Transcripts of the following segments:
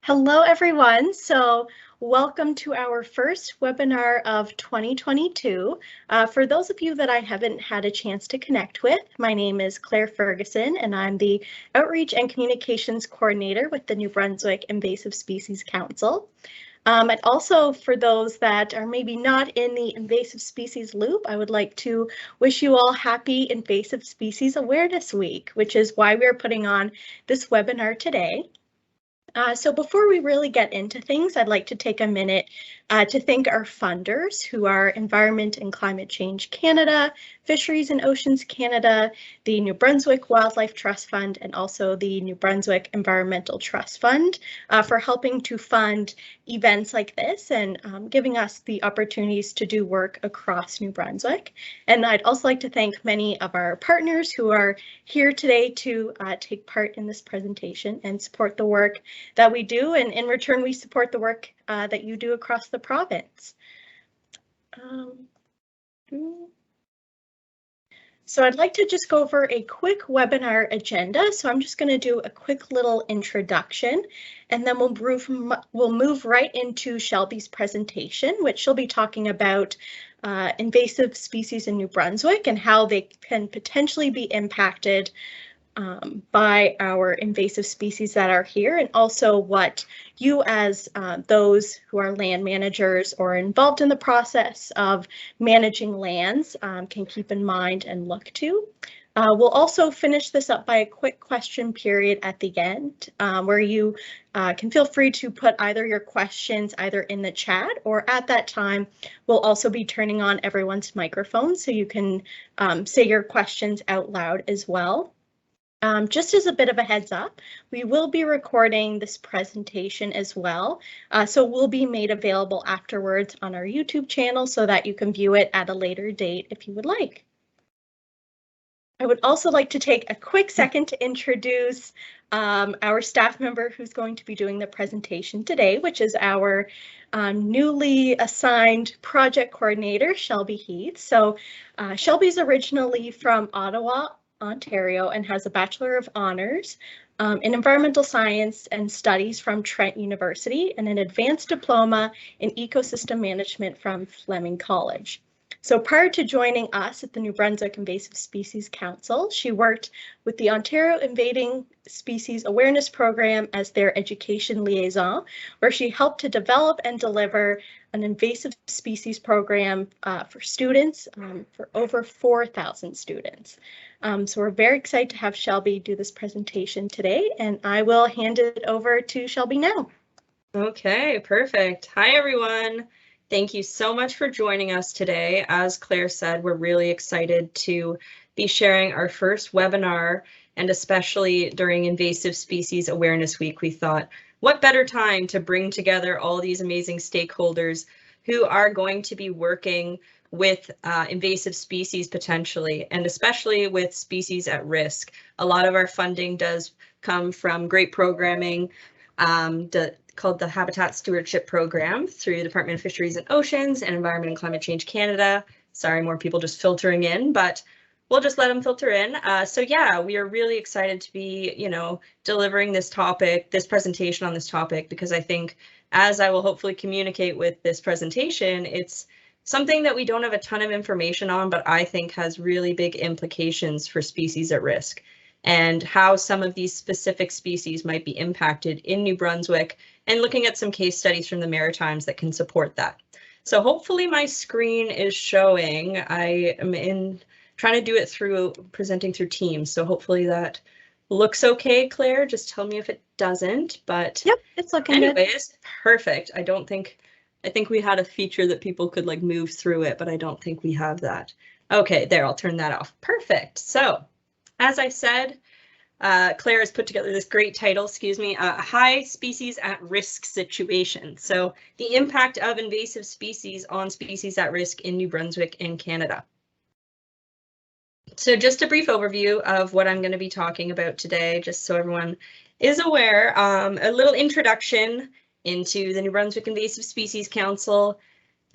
Hello, everyone. So welcome to our first webinar of 2022. For those of you that I haven't had a chance to connect with, my name is Claire Ferguson, and I'm the Outreach and Communications Coordinator with the New Brunswick Invasive Species Council. And also for those that are maybe not in the invasive species loop, I would like to wish you all happy Invasive Species Awareness Week, which is why we're putting on this webinar today. So before we really get into things, I'd like to take a minute to thank our funders, who are Environment and Climate Change Canada, Fisheries and Oceans Canada, the New Brunswick Wildlife Trust Fund, and also the New Brunswick Environmental Trust Fund, for helping to fund events like this and giving us the opportunities to do work across New Brunswick. And I'd also like to thank many of our partners who are here today to take part in this presentation and support the work that we do, and in return we support the work that you do across the province. So I'd like to just go over a quick webinar agenda. So I'm just going to do a quick little introduction, and then we'll move right into Shelby's presentation, which she'll be talking about invasive species in New Brunswick and how they can potentially be impacted by our invasive species that are here, and also what you as those who are land managers or involved in the process of managing lands can keep in mind and look to. We'll also finish this up by a quick question period at the end, where you can feel free to put either your questions either in the chat, or at that time we'll also be turning on everyone's microphone so you can say your questions out loud as well. Just as a bit of a heads up, we will be recording this presentation as well, so will be made available afterwards on our YouTube channel so that you can view it at a later date if you would like. I would also like to take a quick second to introduce our staff member who's going to be doing the presentation today, which is our newly assigned project coordinator, Shelby Heath. So Shelby's originally from Ottawa, Ontario, and has a Bachelor of Honors in Environmental Science and Studies from Trent University, and an advanced diploma in Ecosystem Management from Fleming College. So prior to joining us at the New Brunswick Invasive Species Council, she worked with the Ontario Invading Species Awareness Program as their education liaison, where she helped to develop and deliver an invasive species program for students, for over 4,000 students. So we're very excited to have Shelby do this presentation today, and I will hand it over to Shelby now. Okay, perfect. Hi, everyone. Thank you so much for joining us today. As Claire said, we're really excited to be sharing our first webinar, and especially during Invasive Species Awareness Week, we thought, what better time to bring together all these amazing stakeholders who are going to be working with invasive species potentially, and especially with species at risk. A lot of our funding does come from great programming called the Habitat Stewardship Program through the Department of Fisheries and Oceans and Environment and Climate Change Canada. Sorry, more people just filtering in, but we'll just let them filter in. So yeah, we are really excited to be, delivering this presentation on this topic, because I think, as I will hopefully communicate with this presentation, it's something that we don't have a ton of information on, but I think has really big implications for species at risk, and how some of these specific species might be impacted in New Brunswick, and looking at some case studies from the Maritimes that can support that. So hopefully my screen is showing. I am trying to do it through presenting through Teams, so hopefully that looks okay, Claire. Just tell me if it doesn't, but yep, it's looking good. Anyways, perfect. I think we had a feature that people could like move through it, but I don't think we have that. Okay, there, I'll turn that off. Perfect. So as I said, Claire has put together this great title, a high species at risk situation. So the impact of invasive species on species at risk in New Brunswick and Canada. So just a brief overview of what I'm going to be talking about today, just so everyone is aware. A little introduction into the New Brunswick Invasive Species Council.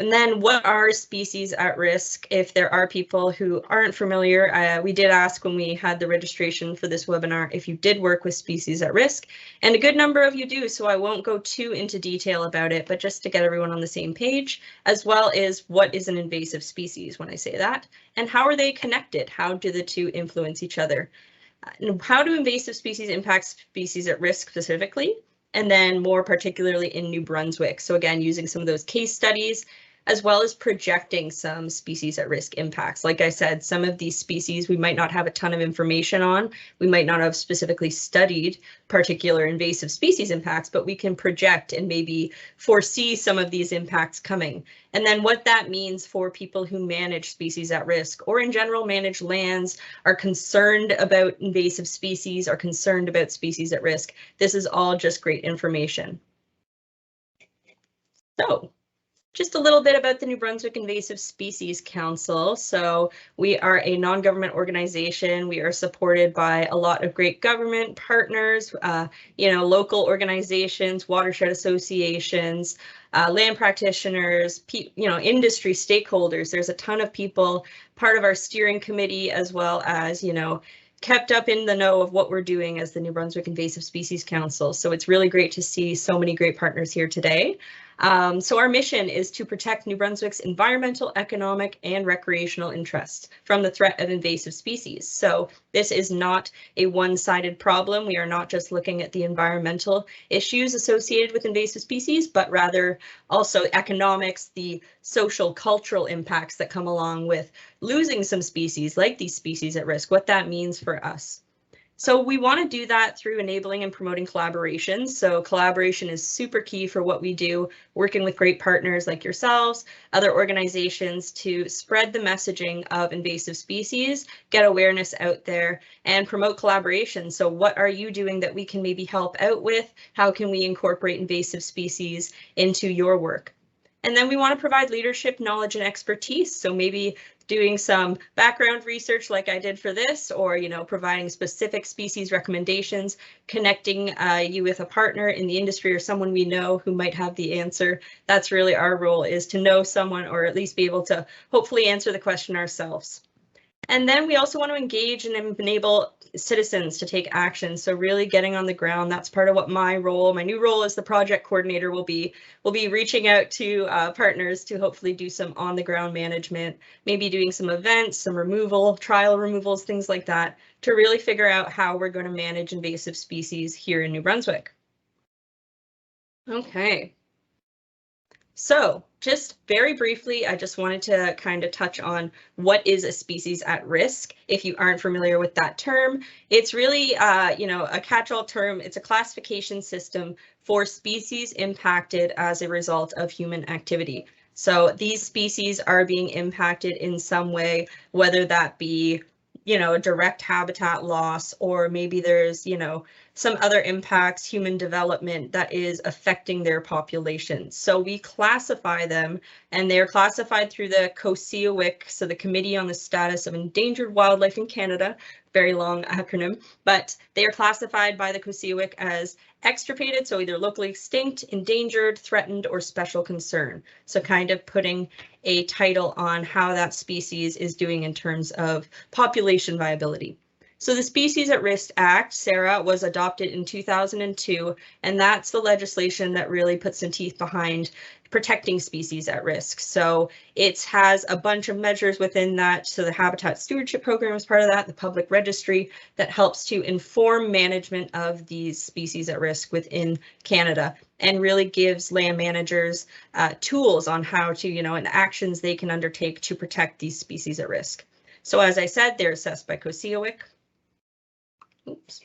And then what are species at risk? If there are people who aren't familiar, we did ask when we had the registration for this webinar if you did work with species at risk, and a good number of you do, so I won't go too into detail about it, but just to get everyone on the same page, as well as what is an invasive species when I say that, and how are they connected? How do the two influence each other? And how do invasive species impact species at risk specifically? And then more particularly in New Brunswick. So again, using some of those case studies, as well as projecting some species at risk impacts. Like I said, some of these species we might not have a ton of information on. We might not have specifically studied particular invasive species impacts, but we can project and maybe foresee some of these impacts coming. And then what that means for people who manage species at risk, or in general manage lands, are concerned about invasive species, are concerned about species at risk. This is all just great information. So, just a little bit about the New Brunswick Invasive Species Council. So we are a non-government organization. We are supported by a lot of great government partners, local organizations, watershed associations, land practitioners, industry stakeholders. There's a ton of people part of our steering committee, as well as, kept up in the know of what we're doing as the New Brunswick Invasive Species Council. So it's really great to see so many great partners here today. So our mission is to protect New Brunswick's environmental, economic, and recreational interests from the threat of invasive species. So this is not a one-sided problem. We are not just looking at the environmental issues associated with invasive species, but rather also economics, the social, cultural impacts that come along with losing some species, like these species at risk, what that means for us. So we want to do that through enabling and promoting collaboration. So collaboration is super key for what we do, working with great partners like yourselves, other organizations to spread the messaging of invasive species, get awareness out there, and promote collaboration. So what are you doing that we can maybe help out with? How can we incorporate invasive species into your work? And then we want to provide leadership, knowledge, and expertise. So maybe doing some background research like I did for this, or providing specific species recommendations, connecting you with a partner in the industry or someone we know who might have the answer. That's really our role, is to know someone, or at least be able to hopefully answer the question ourselves. And then we also want to engage and enable citizens to take action. So really getting on the ground, that's part of what my new role as the project coordinator will be. We'll be reaching out to partners to hopefully do some on the ground management, maybe doing some events, some trial removals, things like that, to really figure out how we're going to manage invasive species here in New Brunswick. Okay. So just very briefly, I just wanted to kind of touch on what is a species at risk. If you aren't familiar with that term, it's really, a catch-all term. It's a classification system for species impacted as a result of human activity. So these species are being impacted in some way, whether that be a direct habitat loss, or maybe there's, some other impacts, human development, that is affecting their populations. So we classify them, and they're classified through the COSEAWIC, so the Committee on the Status of Endangered Wildlife in Canada, very long acronym, but they are classified by the COSEAWIC as extirpated, so either locally extinct, endangered, threatened, or special concern. So kind of putting a title on how that species is doing in terms of population viability. So the Species at Risk Act, SARA, was adopted in 2002, and that's the legislation that really puts some teeth behind protecting species at risk. So it has a bunch of measures within that. So the Habitat Stewardship Program is part of that, the public registry that helps to inform management of these species at risk within Canada, and really gives land managers tools on how to, and actions they can undertake to protect these species at risk. So as I said, they're assessed by COSEAWIC. Oops.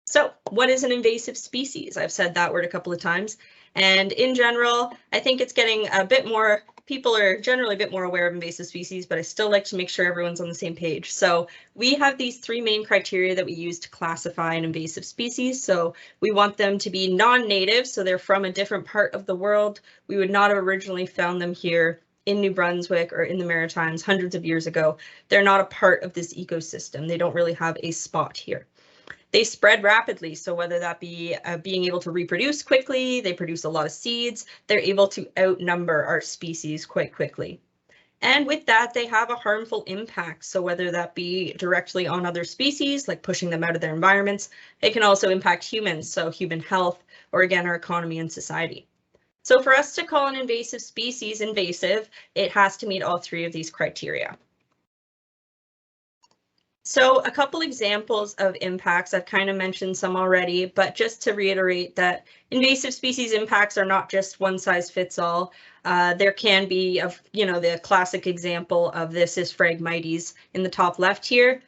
So what is an invasive species? I've said that word a couple of times, and in general, I think it's getting a bit more, people are generally a bit more aware of invasive species, but I still like to make sure everyone's on the same page. So we have these three main criteria that we use to classify an invasive species. So we want them to be non-native, so they're from a different part of the world. We would not have originally found them here in New Brunswick or in the Maritimes hundreds of years ago. They're not a part of this ecosystem. They don't really have a spot here. They spread rapidly, so whether that be being able to reproduce quickly, they produce a lot of seeds, they're able to outnumber our species quite quickly. And with that, they have a harmful impact. So whether that be directly on other species, like pushing them out of their environments, it can also impact humans, so human health, or again, our economy and society. So for us to call an invasive species invasive, it has to meet all three of these criteria. So a couple examples of impacts, I've kind of mentioned some already, but just to reiterate that invasive species impacts are not just one size fits all. There can be, the classic example of this is Phragmites in the top left here,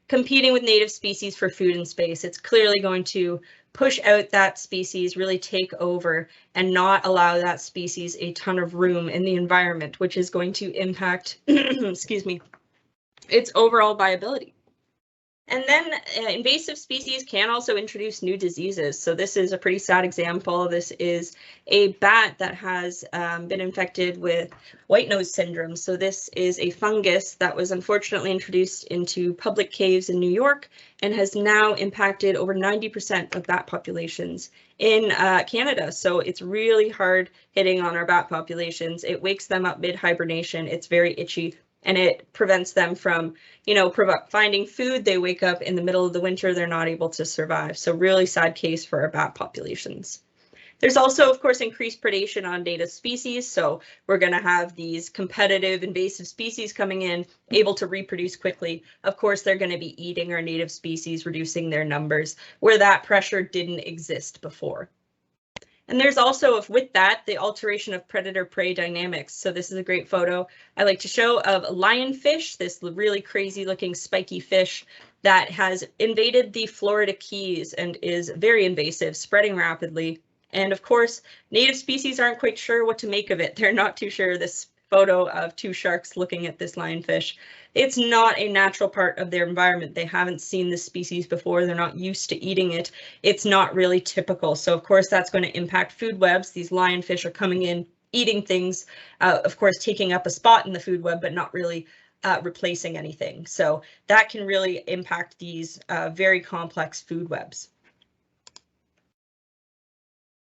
competing with native species for food and space. It's clearly going to push out that species, really take over, and not allow that species a ton of room in the environment, which is going to impact, excuse me, its overall viability. And then invasive species can also introduce new diseases. So this is a pretty sad example. This is a bat that has been infected with white nose syndrome. So this is a fungus that was unfortunately introduced into public caves in New York and has now impacted over 90% of bat populations in Canada. So it's really hard hitting on our bat populations. It wakes them up mid-hibernation. It's very itchy, and it prevents them from, finding food. They wake up in the middle of the winter, they're not able to survive. So really sad case for our bat populations. There's also, of course, increased predation on native species. So we're going to have these competitive invasive species coming in, able to reproduce quickly. Of course, they're going to be eating our native species, reducing their numbers, where that pressure didn't exist before. And there's also, with that, the alteration of predator-prey dynamics. So this is a great photo I like to show of a lionfish, this really crazy looking spiky fish that has invaded the Florida Keys and is very invasive, spreading rapidly. And of course, native species aren't quite sure what to make of it. They're not too sure. This photo of two sharks looking at this lionfish. It's not a natural part of their environment. They haven't seen this species before. They're not used to eating it. It's not really typical. So of course, that's going to impact food webs. These lionfish are coming in, eating things, of course, taking up a spot in the food web, but not really replacing anything. So that can really impact these very complex food webs.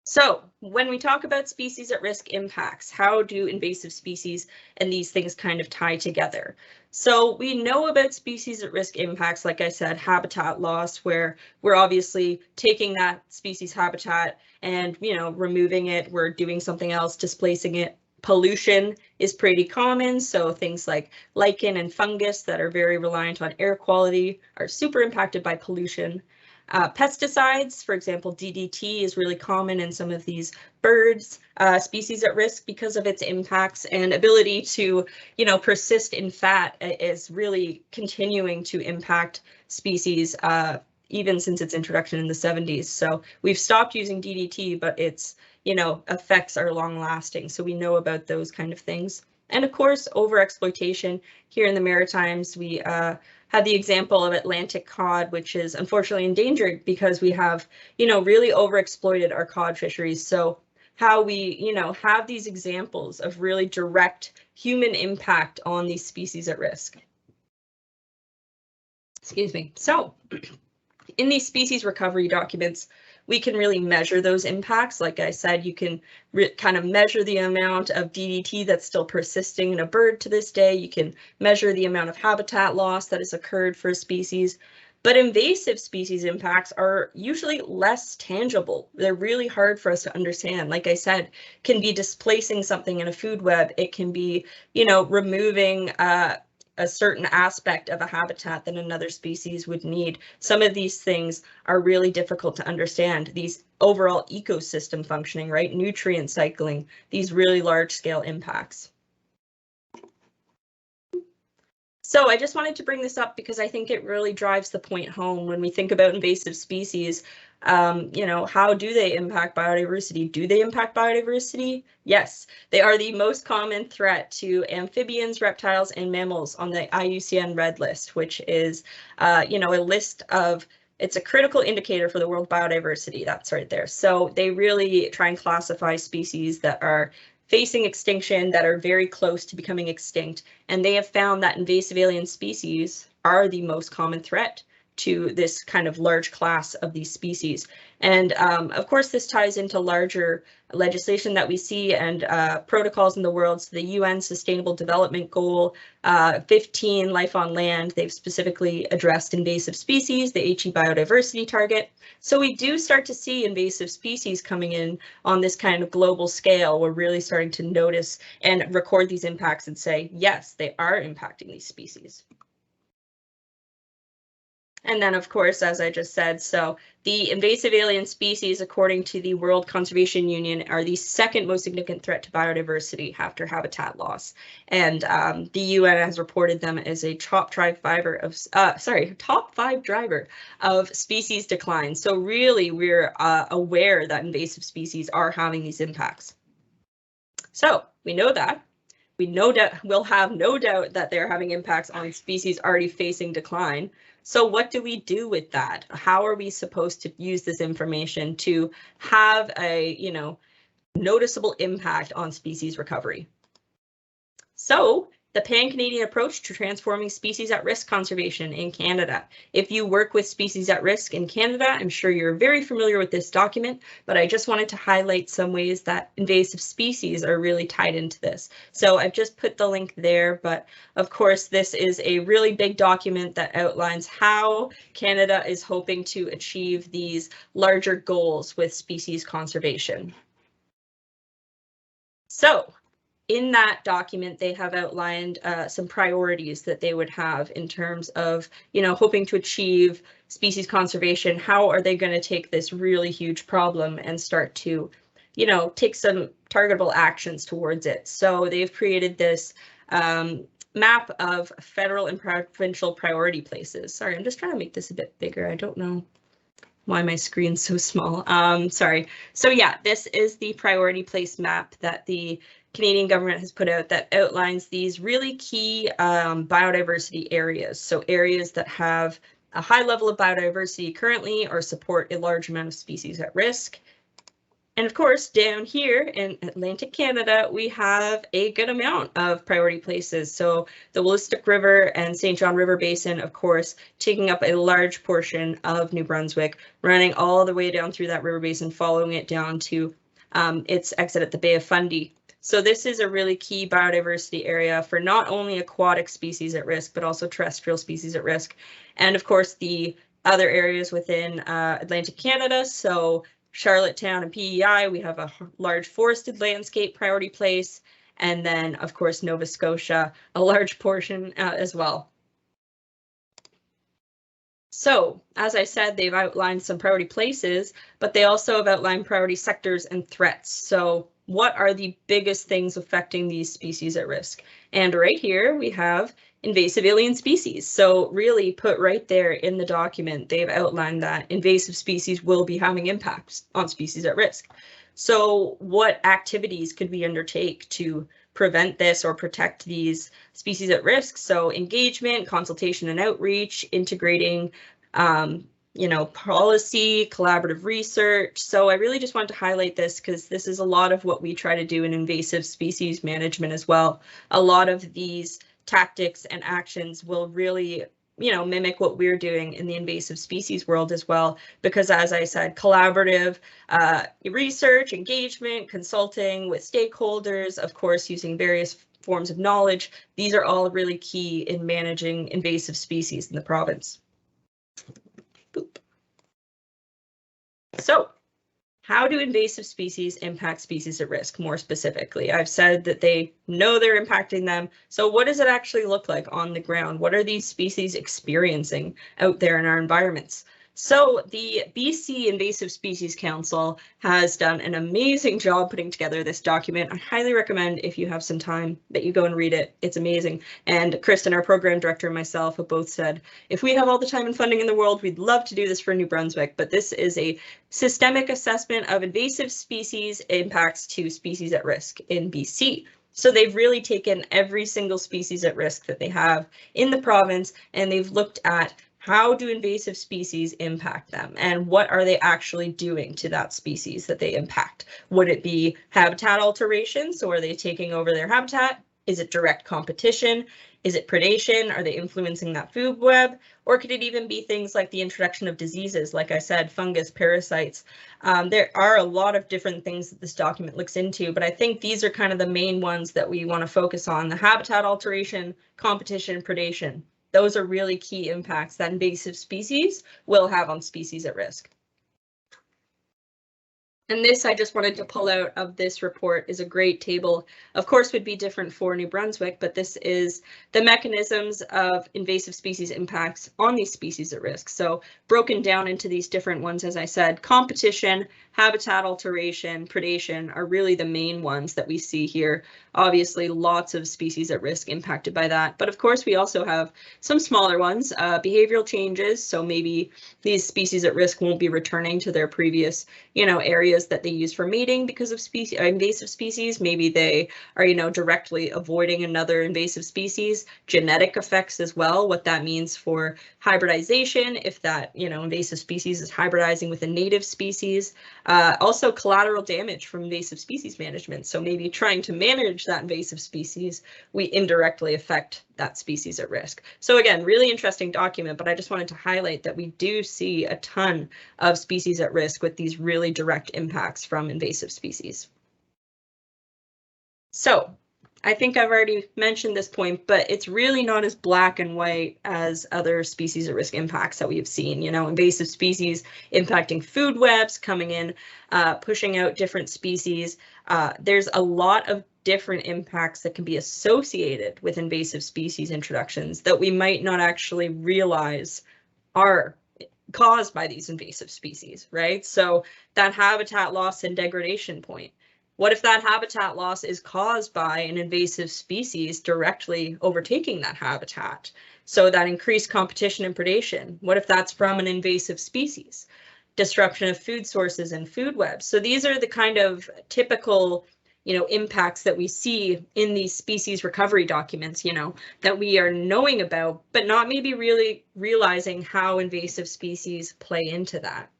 So when we talk about species at risk impacts, how do invasive species and these things kind of tie together? So we know about species at risk impacts, like I said, habitat loss, where we're obviously taking that species habitat and, removing it, we're doing something else, displacing it. Pollution is pretty common, so things like lichen and fungus that are very reliant on air quality are super impacted by pollution. Pesticides, for example, DDT is really common in some of these birds species at risk because of its impacts, and ability to, persist in fat is really continuing to impact species even since its introduction in the 70s. So we've stopped using DDT, but its, effects are long lasting. So we know about those kind of things. And of course, overexploitation. Here in the Maritimes, we had the example of Atlantic cod, which is unfortunately endangered because we have, really overexploited our cod fisheries. So how we, have these examples of really direct human impact on these species at risk. Excuse me. So in these species recovery documents, we can really measure those impacts. Like I said, you can kind of measure the amount of DDT that's still persisting in a bird to this day. You can measure the amount of habitat loss that has occurred for a species. But invasive species impacts are usually less tangible. They're really hard for us to understand. Like I said, can be displacing something in a food web. It can be, removing a certain aspect of a habitat that another species would need. Some of these things are really difficult to understand. These overall ecosystem functioning, right? Nutrient cycling, these really large scale impacts. So I just wanted to bring this up because I think it really drives the point home when we think about invasive species. How do they impact biodiversity? Do they impact biodiversity? Yes, they are the most common threat to amphibians, reptiles, and mammals on the IUCN Red List, which is, a list of, it's a critical indicator for the world biodiversity. That's right there. So they really try and classify species that are facing extinction, that are very close to becoming extinct, and they have found that invasive alien species are the most common threat to this kind of large class of these species. And of course, this ties into larger legislation that we see and protocols in the world. So the UN Sustainable Development Goal 15, Life on Land, they've specifically addressed invasive species, the HE biodiversity target. So we do start to see invasive species coming in on this kind of global scale. We're really starting to notice and record these impacts and say, yes, they are impacting these species. And then, of course, as I just said, so the invasive alien species, according to the World Conservation Union, are the second most significant threat to biodiversity after habitat loss. And the UN has reported them as a top five driver of species decline. So really, we're aware that invasive species are having these impacts. So we know that. We'll have no doubt that they're having impacts on species already facing decline. So what do we do with that? How are we supposed to use this information to have a, noticeable impact on species recovery? So the pan-Canadian approach to transforming species at risk conservation in Canada. If you work with species at risk in Canada, I'm sure you're very familiar with this document, but I just wanted to highlight some ways that invasive species are really tied into this. So I've just put the link there, but of course, this is a really big document that outlines how Canada is hoping to achieve these larger goals with species conservation. So, in that document, they have outlined some priorities that they would have in terms of, hoping to achieve species conservation. How are they going to take this really huge problem and start to, take some targetable actions towards it? So they've created this map of federal and provincial priority places. Sorry, I'm just trying to make this a bit bigger. I don't know why my screen's so small. Sorry. So yeah, this is the priority place map that the Canadian government has put out that outlines these really key biodiversity areas. So areas that have a high level of biodiversity currently or support a large amount of species at risk. And of course, down here in Atlantic Canada, we have a good amount of priority places. So the Willistic River and St. John River Basin, of course, taking up a large portion of New Brunswick, running all the way down through that river basin, following it down to its exit at the Bay of Fundy. So this is a really key biodiversity area for not only aquatic species at risk, but also terrestrial species at risk. And of course, the other areas within Atlantic Canada, so Charlottetown and PEI, we have a large forested landscape priority place. And then, of course, Nova Scotia, a large portion as well. So, as I said, they've outlined some priority places, but they also have outlined priority sectors and threats. So what are the biggest things affecting these species at risk? And right here we have invasive alien species. So really put right there in the document, they've outlined that invasive species will be having impacts on species at risk. So what activities could we undertake to prevent this or protect these species at risk? So engagement, consultation and outreach, integrating policy, collaborative research. So I really just wanted to highlight this because this is a lot of what we try to do in invasive species management as well. A lot of these tactics and actions will really, mimic what we're doing in the invasive species world as well, because as I said, collaborative research, engagement, consulting with stakeholders, of course, using various forms of knowledge. These are all really key in managing invasive species in the province. Boop. So, how do invasive species impact species at risk more specifically? I've said that they know they're impacting them. So what does it actually look like on the ground? What are these species experiencing out there in our environments? So the BC Invasive Species Council has done an amazing job putting together this document. I highly recommend, if you have some time, that you go and read it. It's amazing. And Kristen, our program director, and myself have both said, if we have all the time and funding in the world, we'd love to do this for New Brunswick. But this is a systemic assessment of invasive species impacts to species at risk in BC. So they've really taken every single species at risk that they have in the province, and they've looked at how do invasive species impact them and what are they actually doing to that species that they impact? Would it be habitat alteration? So are they taking over their habitat? Is it direct competition? Is it predation? Are they influencing that food web? Or could it even be things like the introduction of diseases, like I said, fungus, parasites? There are a lot of different things that this document looks into, but I think these are kind of the main ones that we want to focus on: the habitat alteration, competition, predation. Those are really key impacts that invasive species will have on species at risk. And this I just wanted to pull out of this report is a great table. Of course, would be different for New Brunswick, but this is the mechanisms of invasive species impacts on these species at risk. So broken down into these different ones, as I said, competition, habitat alteration, predation are really the main ones that we see here. Obviously, lots of species at risk impacted by that. But of course, we also have some smaller ones, behavioral changes. So maybe these species at risk won't be returning to their previous, areas that they use for mating because of invasive species. Maybe they are, directly avoiding another invasive species. Genetic effects as well, what that means for hybridization, if that, invasive species is hybridizing with a native species. Also collateral damage from invasive species management. So maybe trying to manage that invasive species, we indirectly affect that species at risk. So again, really interesting document, but I just wanted to highlight that we do see a ton of species at risk with these really direct impacts from invasive species. So I think I've already mentioned this point, but it's really not as black and white as other species at risk impacts that we've seen. Invasive species impacting food webs, coming in, pushing out different species. There's a lot of different impacts that can be associated with invasive species introductions that we might not actually realize are caused by these invasive species, right? So that habitat loss and degradation point. What if that habitat loss is caused by an invasive species directly overtaking that habitat? So that increased competition and predation. What if that's from an invasive species? Disruption of food sources and food webs. So these are the kind of typical impacts that we see in these species recovery documents, that we are knowing about, but not maybe really realizing how invasive species play into that.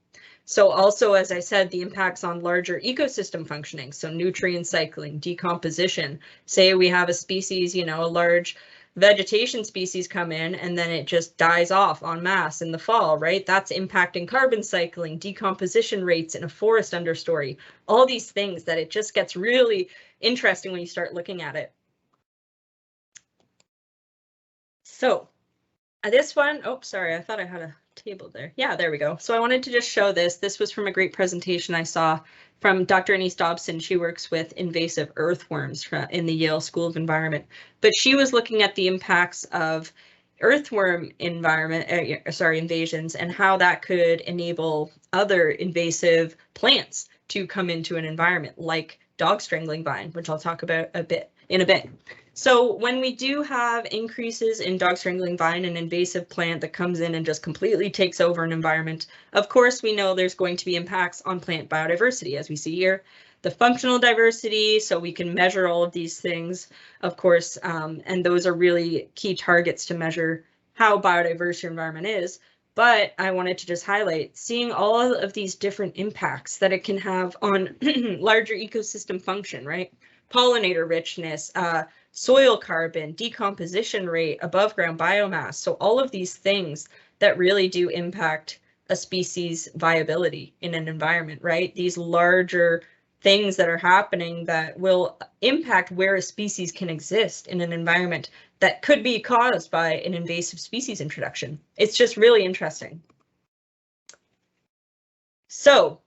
So also, as I said, the impacts on larger ecosystem functioning, so nutrient cycling, decomposition. Say we have a species, a large vegetation species come in and then it just dies off en masse in the fall, right? That's impacting carbon cycling, decomposition rates in a forest understory, all these things that it just gets really interesting when you start looking at it. So this one, oh, sorry, I thought I had a table there. Yeah, there we go. So I wanted to just show this. This was from a great presentation I saw from Dr. Anise Dobson. She works with invasive earthworms in the Yale School of Environment, but she was looking at the impacts of earthworm invasions and how that could enable other invasive plants to come into an environment like dog strangling vine, which I'll talk about in a bit. So when we do have increases in dog strangling vine, an invasive plant that comes in and just completely takes over an environment, of course, we know there's going to be impacts on plant biodiversity, as we see here. The functional diversity, so we can measure all of these things, of course, and those are really key targets to measure how biodiverse your environment is. But I wanted to just highlight seeing all of these different impacts that it can have on larger ecosystem function, right? Pollinator richness, soil carbon, decomposition rate, above ground biomass. So all of these things that really do impact a species viability in an environment, right? These larger things that are happening that will impact where a species can exist in an environment that could be caused by an invasive species introduction. It's just really interesting. So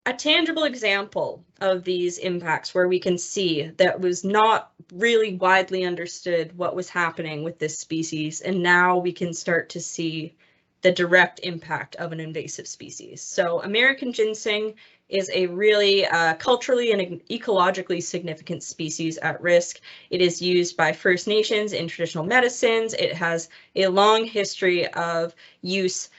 a tangible example of these impacts where we can see that was not really widely understood what was happening with this species, and now we can start to see the direct impact of an invasive species. So American ginseng is a really culturally and ecologically significant species at risk. It is used by First Nations in traditional medicines. It has a long history of use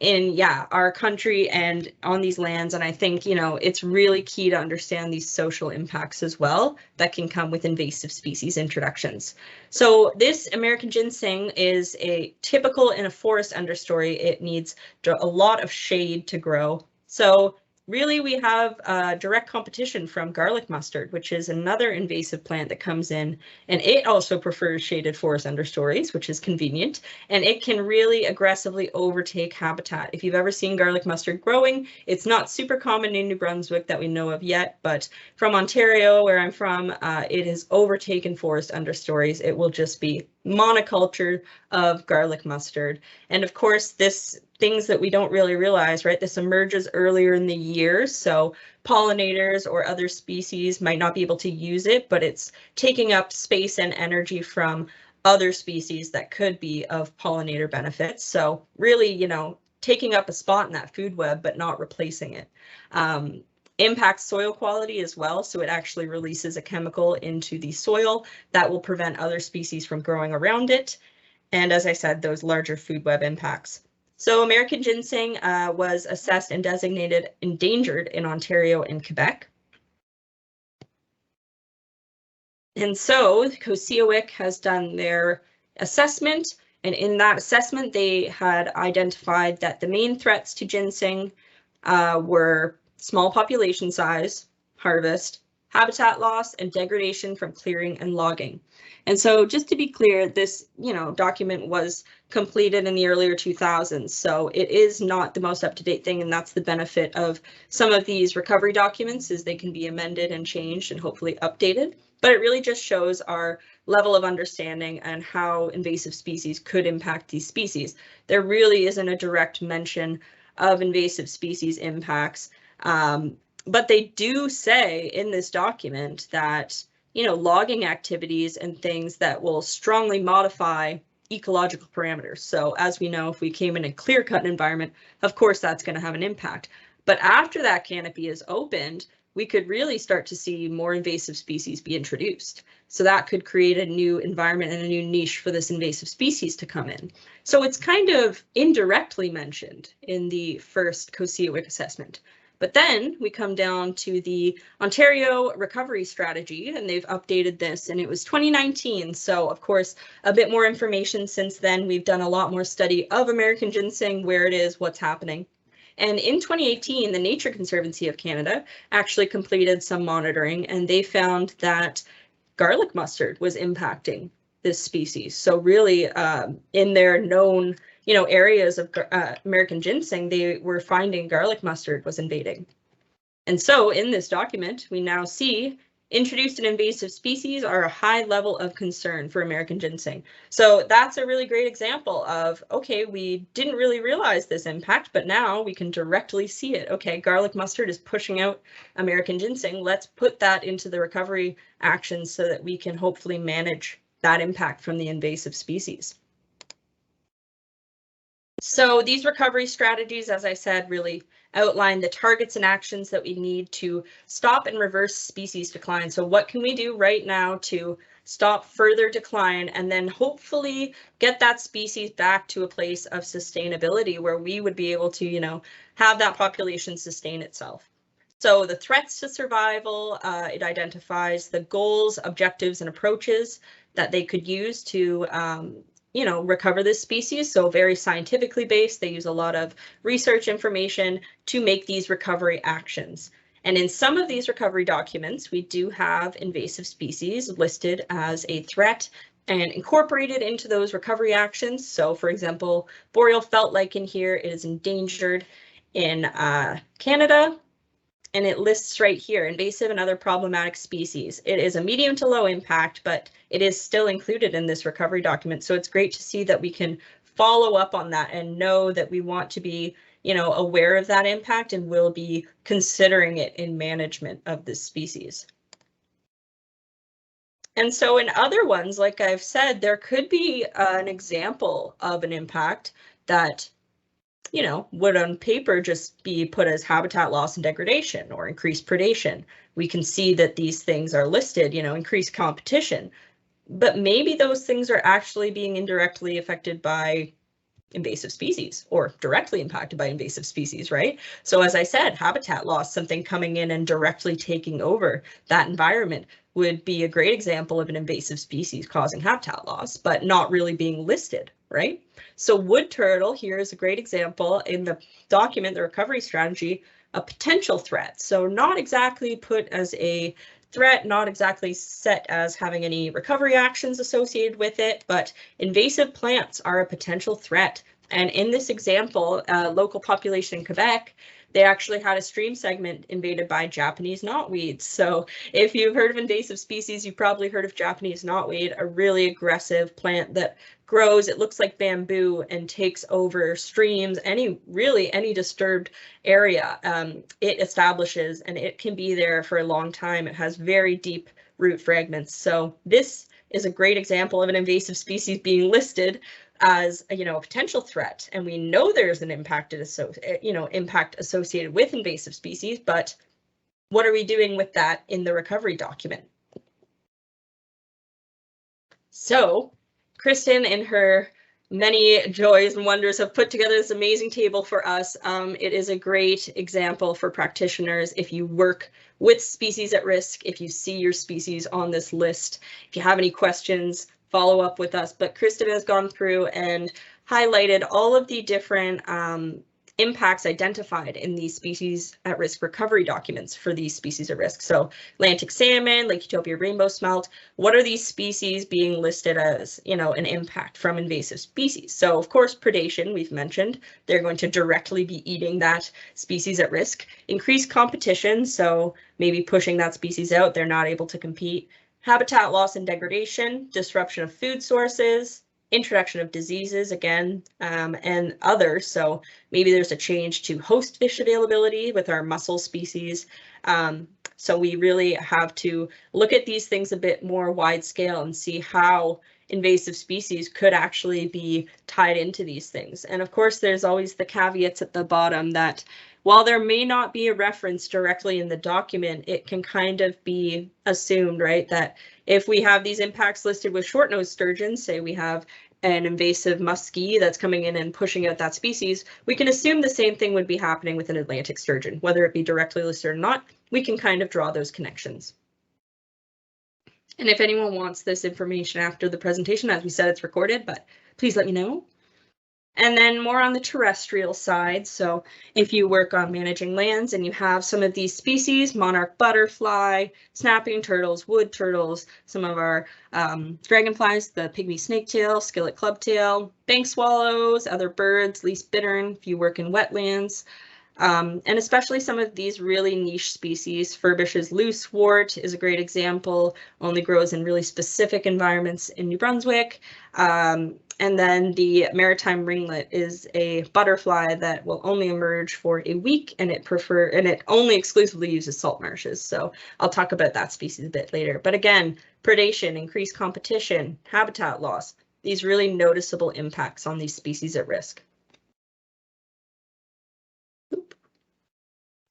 in our country and on these lands. And I think, it's really key to understand these social impacts as well that can come with invasive species introductions. So this American ginseng is a typical in a forest understory. It needs a lot of shade to grow. So really we have direct competition from garlic mustard, which is another invasive plant that comes in, and it also prefers shaded forest understories, which is convenient, and it can really aggressively overtake habitat. If you've ever seen garlic mustard growing, it's not super common in New Brunswick that we know of yet, but from Ontario, where I'm from, it has overtaken forest understories. It will just be monoculture of garlic mustard. And of course, this things that we don't really realize, right? This emerges earlier in the year, so pollinators or other species might not be able to use it, but it's taking up space and energy from other species that could be of pollinator benefits. So really, you know, taking up a spot in that food web, but not replacing it. Impacts soil quality as well, so it actually releases a chemical into the soil that will prevent other species from growing around it. And as I said, those larger food web impacts. So American ginseng was assessed and designated endangered in Ontario and Quebec. And so COSEAWIC has done their assessment, and in that assessment, they had identified that the main threats to ginseng were small population size, harvest, habitat loss, and degradation from clearing and logging. And so just to be clear, this, you know, document was completed in the earlier 2000s, so it is not the most up-to-date thing, and that's the benefit of some of these recovery documents, is they can be amended and changed and hopefully updated. But it really just shows our level of understanding and how invasive species could impact these species. There really isn't a direct mention of invasive species impacts, but they do say in this document that, you know, logging activities and things that will strongly modify ecological parameters. So as we know, if we came in a clear-cut environment, of course, that's going to have an impact. But after that canopy is opened, we could really start to see more invasive species be introduced. So that could create a new environment and a new niche for this invasive species to come in. So it's kind of indirectly mentioned in the first COSEAWIC assessment. But then we come down to the Ontario recovery strategy, and they've updated this, and it was 2019. So of course, a bit more information since then. We've done a lot more study of American ginseng, where it is, what's happening. And in 2018, the Nature Conservancy of Canada actually completed some monitoring, and they found that garlic mustard was impacting this species. So really, in their known, you know, areas of American ginseng, they were finding garlic mustard was invading. And so in this document, we now see introduced and invasive species are a high level of concern for American ginseng. So that's a really great example of, okay, we didn't really realize this impact, but now we can directly see it. Okay, garlic mustard is pushing out American ginseng. Let's put that into the recovery actions so that we can hopefully manage that impact from the invasive species. So these recovery strategies, as I said, really outline the targets and actions that we need to stop and reverse species decline. So what can we do right now to stop further decline and then hopefully get that species back to a place of sustainability where we would be able to, you know, have that population sustain itself. So the threats to survival, it identifies the goals, objectives, and approaches that they could use to you know, recover this species. So very scientifically based, they use a lot of research information to make these recovery actions. And in some of these recovery documents, we do have invasive species listed as a threat and incorporated into those recovery actions. So for example, boreal felt lichen here is endangered in Canada. And it lists right here, invasive and other problematic species. It is a medium to low impact, but it is still included in this recovery document. So it's great to see that we can follow up on that and know that we want to be, you know, aware of that impact and will be considering it in management of this species. And so in other ones, like I've said, there could be an example of an impact that, you know, would on paper just be put as habitat loss and degradation or increased predation. We can see that these things are listed, you know, increased competition, but maybe those things are actually being indirectly affected by invasive species or directly impacted by invasive species, right? So as I said, habitat loss, something coming in and directly taking over that environment would be a great example of an invasive species causing habitat loss, but not really being listed, right? So wood turtle here is a great example in the document, the recovery strategy. a potential threat. So not exactly put as a threat, not exactly set as having any recovery actions associated with it, but invasive plants are a potential threat. And in this example, local population in Quebec, they actually had a stream segment invaded by Japanese knotweed. So if you've heard of invasive species, you've probably heard of Japanese knotweed, a really aggressive plant that grows, it looks like bamboo, and takes over streams, any disturbed area it establishes, and it can be there for a long time. It has very deep root fragments. So this is a great example of an invasive species being listed as a potential threat, and we know there's an impact associated with invasive species, but what are we doing with that in the recovery document? So Kristen, in her many joys and wonders, have put together this amazing table for us. It is a great example for practitioners if you work with species at risk, if you see your species on this list. If you have any questions, follow up with us. But Kristen has gone through and highlighted all of the different impacts identified in these species at risk recovery documents for these species at risk. So Atlantic salmon, Lake Utopia rainbow smelt, what are these species being listed as, an impact from invasive species? So of course, predation, we've mentioned, they're going to directly be eating that species at risk. Increased competition, so maybe pushing that species out, they're not able to compete. Habitat loss and degradation, disruption of food sources, introduction of diseases again, and others. So maybe there's a change to host fish availability with our mussel species. So we really have to look at these things a bit more wide scale and see how invasive species could actually be tied into these things. And of course, there's always the caveats at the bottom that while there may not be a reference directly in the document, it can kind of be assumed, right, that if we have these impacts listed with short-nosed sturgeons, say we have an invasive muskie that's coming in and pushing out that species, we can assume the same thing would be happening with an Atlantic sturgeon, whether it be directly listed or not. We can kind of draw those connections. And if anyone wants this information after the presentation, as we said, it's recorded, but please let me know. And then more on the terrestrial side. So if you work on managing lands and you have some of these species, monarch butterfly, snapping turtles, wood turtles, some of our dragonflies, the pygmy snaketail, skillet clubtail, bank swallows, other birds, least bittern, if you work in wetlands, and especially some of these really niche species. Furbish's loosewort is a great example, only grows in really specific environments in New Brunswick. And then the maritime ringlet is a butterfly that will only emerge for a week, and it only exclusively uses salt marshes. So I'll talk about that species a bit later. But again, predation, increased competition, habitat loss, these really noticeable impacts on these species at risk.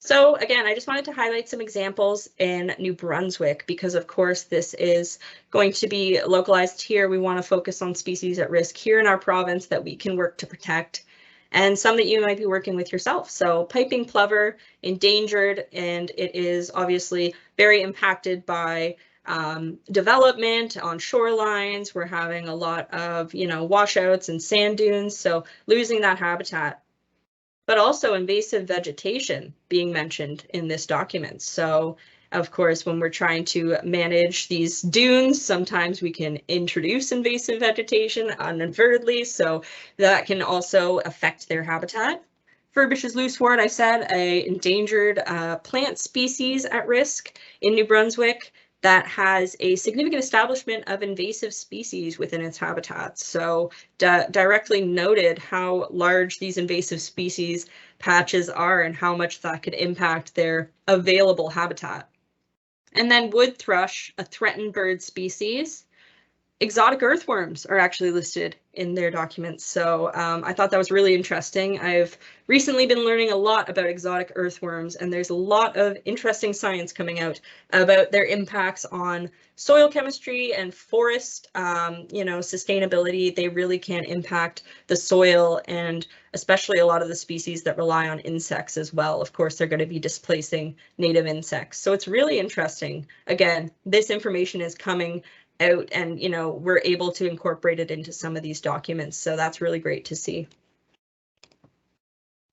So again, I just wanted to highlight some examples in New Brunswick because, of course, this is going to be localized here. We want to focus on species at risk here in our province that we can work to protect, and some that you might be working with yourself. So piping plover, endangered, and it is obviously very impacted by development on shorelines. We're having a lot of, washouts and sand dunes, so losing that habitat. But also invasive vegetation being mentioned in this document. So of course, when we're trying to manage these dunes, sometimes we can introduce invasive vegetation inadvertently, so that can also affect their habitat. Furbish's loosewort, I said, a endangered plant species at risk in New Brunswick that has a significant establishment of invasive species within its habitat. So directly noted how large these invasive species patches are and how much that could impact their available habitat. And then wood thrush, a threatened bird species. Exotic earthworms are actually listed in their documents. So I thought that was really interesting. I've recently been learning a lot about exotic earthworms, and there's a lot of interesting science coming out about their impacts on soil chemistry and forest, sustainability. They really can impact the soil, and especially a lot of the species that rely on insects as well. Of course, they're going to be displacing native insects. So it's really interesting. Again, this information is coming out, and we're able to incorporate it into some of these documents, so that's really great to see.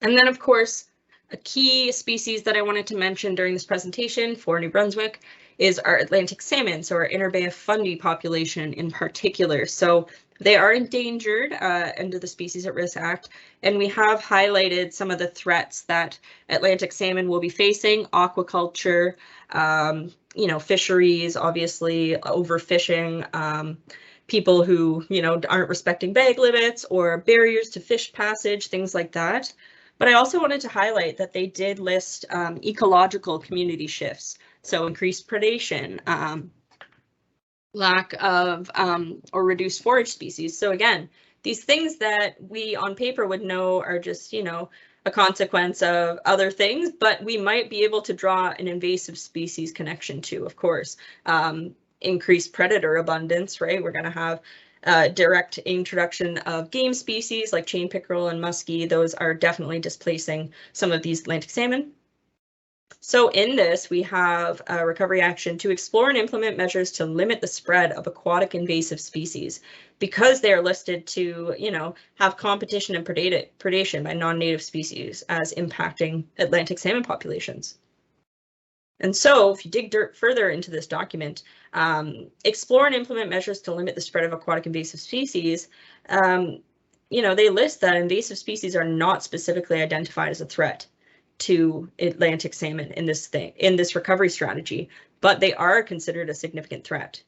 And then of course, A key species that I wanted to mention during this presentation for New Brunswick is our Atlantic salmon, so our Inner Bay of Fundy population in particular. So they are endangered under the Species at Risk Act, and we have highlighted some of the threats that Atlantic salmon will be facing: aquaculture, you know, fisheries, obviously overfishing, people who, you know, aren't respecting bag limits or barriers to fish passage, things like that. But I also wanted to highlight that they did list ecological community shifts, so increased predation, lack of or reduced forage species. So again, these things that we on paper would know are just, you know, a consequence of other things, but we might be able to draw an invasive species connection to, of course. Increased predator abundance, right? We're going to have direct introduction of game species like chain pickerel and muskie. Those are definitely displacing some of these Atlantic salmon. So in this, we have a recovery action to explore and implement measures to limit the spread of aquatic invasive species, because they are listed to, you know, have competition and predation by non-native species as impacting Atlantic salmon populations. And so if you dig further into this document, explore and implement measures to limit the spread of aquatic invasive species, you know, they list that invasive species are not specifically identified as a threat to Atlantic salmon in this recovery strategy, but they are considered a significant threat.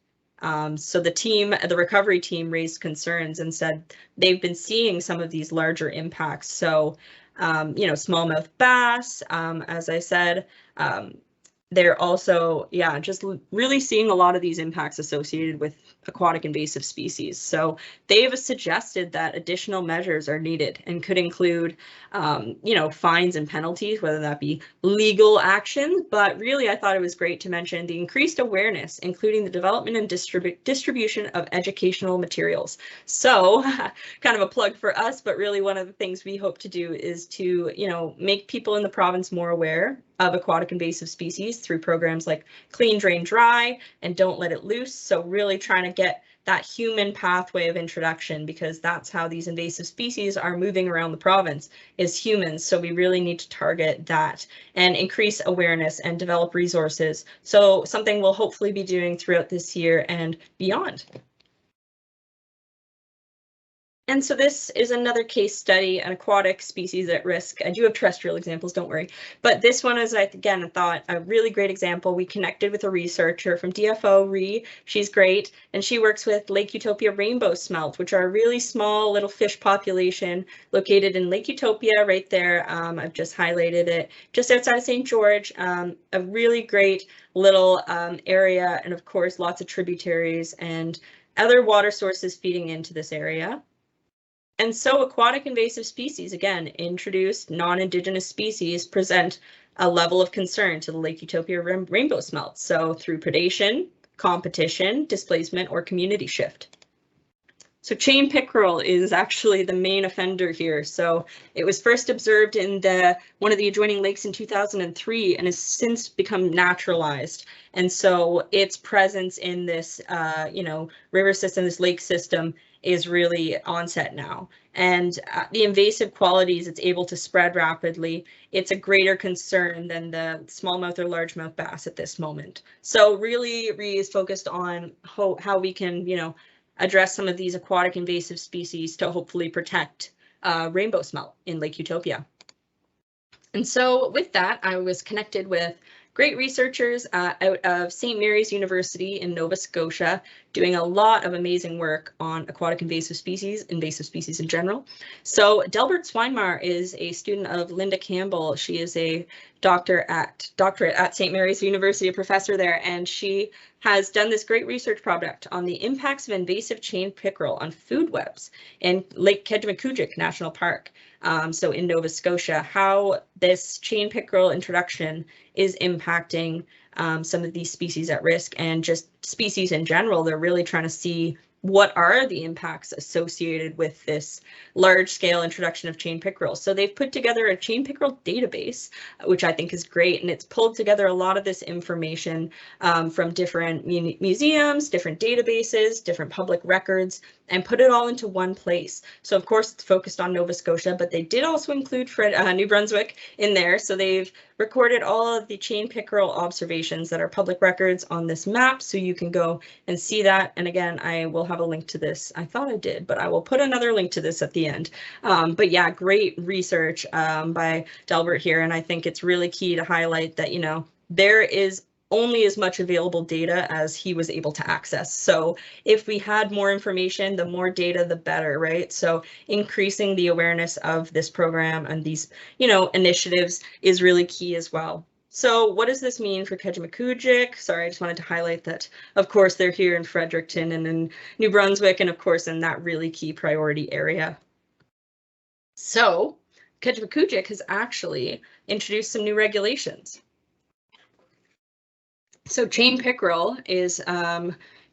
So the recovery team raised concerns and said they've been seeing some of these larger impacts. So, you know, smallmouth bass, as I said, they're also, yeah, just really seeing a lot of these impacts associated with aquatic invasive species. So they've suggested that additional measures are needed and could include, you know, fines and penalties, whether that be legal actions. But really, I thought it was great to mention the increased awareness, including the development and distribution of educational materials. So kind of a plug for us, but really one of the things we hope to do is to, you know, make people in the province more aware of aquatic invasive species through programs like Clean, Drain, Dry and Don't Let It Loose. So really trying to get that human pathway of introduction, because that's how these invasive species are moving around the province, is humans. So we really need to target that and increase awareness and develop resources. So something we'll hopefully be doing throughout this year and beyond. And so this is another case study, an aquatic species at risk. I do have terrestrial examples, don't worry. But this one is, again, I thought a really great example. We connected with a researcher from DFO, Ree. She's great. And she works with Lake Utopia rainbow smelt, which are a really small little fish population located in Lake Utopia right there. I've just highlighted it just outside of St. George. A really great little area. And of course, lots of tributaries and other water sources feeding into this area. And so aquatic invasive species, again, introduced non-Indigenous species, present a level of concern to the Lake Utopia rainbow smelt. So through predation, competition, displacement, or community shift. So chain pickerel is actually the main offender here. So it was first observed in one of the adjoining lakes in 2003 and has since become naturalized. And so its presence in this, you know, river system, this lake system, is really onset now. And the invasive qualities, it's able to spread rapidly. It's a greater concern than the smallmouth or largemouth bass at this moment. So really, Ree is focused on how we can, you know, address some of these aquatic invasive species to hopefully protect rainbow smelt in Lake Utopia. And so with that, I was connected with great researchers out of St. Mary's University in Nova Scotia, doing a lot of amazing work on aquatic invasive species in general. So Delbert Swinmar is a student of Linda Campbell. She is a doctorate at St. Mary's University, a professor there, and she has done this great research project on the impacts of invasive chain pickerel on food webs in Lake Kedjimekujik National Park. So in Nova Scotia, how this chain pickerel introduction is impacting some of these species at risk and just species in general. They're really trying to see what are the impacts associated with this large-scale introduction of chain pickerel. So they've put together a chain pickerel database, which I think is great, and it's pulled together a lot of this information from different museums, different databases, different public records, and put it all into one place. So of course it's focused on Nova Scotia, but they did also include New Brunswick in there. So they've recorded all of the chain pickerel observations that are public records on this map, so you can go and see that. And again, I will have a link to this. I thought I did, but I will put another link to this at the end. But yeah, great research by Delbert here, and I think it's really key to highlight that, you know, there is only as much available data as he was able to access. So if we had more information, the more data, the better, right? So increasing the awareness of this program and these, you know, initiatives is really key as well. So what does this mean for Kejimkujik? Sorry, I just wanted to highlight that, of course, they're here in Fredericton and in New Brunswick, and of course, in that really key priority area. So Kejimkujik has actually introduced some new regulations. So chain pickerel is,